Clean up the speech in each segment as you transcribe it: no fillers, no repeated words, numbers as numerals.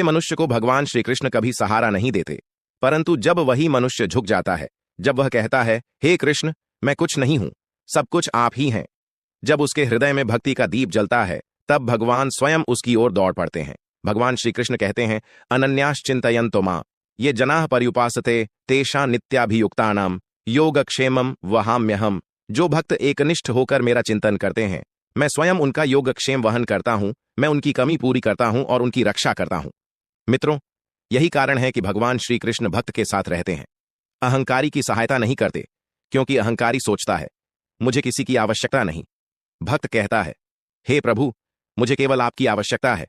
मनुष्य को भगवान श्री कृष्ण कभी सहारा नहीं देते, परंतु जब वही मनुष्य झुक जाता है, जब वह कहता है, हे कृष्ण, मैं कुछ नहीं हूं, सब कुछ आप ही हैं, जब उसके हृदय में भक्ति का दीप जलता है, तब भगवान स्वयं उसकी ओर दौड़ पड़ते हैं। भगवान श्री कृष्ण कहते हैं, अनन्याश्चिंतयन्तो मां ये जनाः पर्युपासते तेषां नित्याभियुक्तानां योगक्षेमं वहाम्यहम्। जो भक्त एकनिष्ठ होकर मेरा चिंतन करते हैं, मैं स्वयं उनका योगक्षेम वहन करता हूं, मैं उनकी कमी पूरी करता हूं और उनकी रक्षा करता हूं। मित्रों, यही कारण है कि भगवान श्री कृष्ण भक्त के साथ रहते हैं। अहंकारी की सहायता नहीं करते, क्योंकि अहंकारी सोचता है, मुझे किसी की आवश्यकता नहीं। भक्त कहता है, हे प्रभु, मुझे केवल आपकी आवश्यकता है।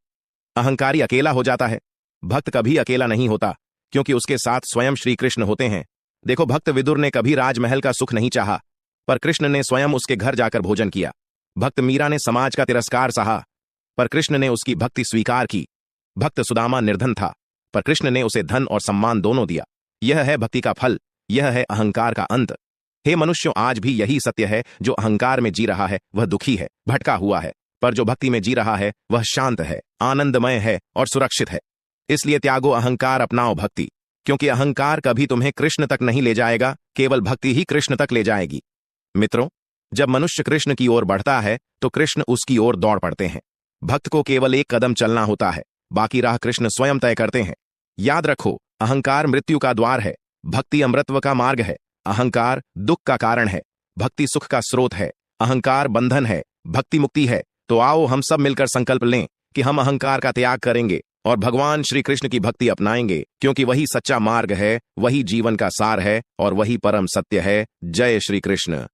अहंकारी अकेला हो जाता है, भक्त कभी अकेला नहीं होता, क्योंकि उसके साथ स्वयं श्री कृष्ण होते हैं। देखो, भक्त विदुर ने कभी राजमहल का सुख नहीं चाहा, पर कृष्ण ने स्वयं उसके घर जाकर भोजन किया। भक्त मीरा ने समाज का तिरस्कार सहा, पर कृष्ण ने उसकी भक्ति स्वीकार की। भक्त सुदामा निर्धन था, पर कृष्ण ने उसे धन और सम्मान दोनों दिया। यह है भक्ति का फल, यह है अहंकार का अंत। हे मनुष्यों, आज भी यही सत्य है, जो अहंकार में जी रहा है वह दुखी है, भटका हुआ है, पर जो भक्ति में जी रहा है वह शांत है, आनंदमय है और सुरक्षित है। इसलिए त्यागो अहंकार, अपनाओ भक्ति, क्योंकि अहंकार कभी तुम्हें कृष्ण तक नहीं ले जाएगा, केवल भक्ति ही कृष्ण तक ले जाएगी। मित्रों, जब मनुष्य कृष्ण की ओर बढ़ता है तो कृष्ण उसकी ओर दौड़ पड़ते हैं। भक्त को केवल एक कदम चलना होता है, बाकी राह कृष्ण स्वयं तय करते हैं। याद रखो, अहंकार मृत्यु का द्वार है, भक्ति अमृतत्व का मार्ग है। अहंकार दुख का कारण है, भक्ति सुख का स्रोत है। अहंकार बंधन है, भक्ति मुक्ति है। तो आओ हम सब मिलकर संकल्प लें कि हम अहंकार का त्याग करेंगे और भगवान श्री कृष्ण की भक्ति अपनाएंगे, क्योंकि वही सच्चा मार्ग है, वही जीवन का सार है और वही परम सत्य है। जय श्री कृष्ण।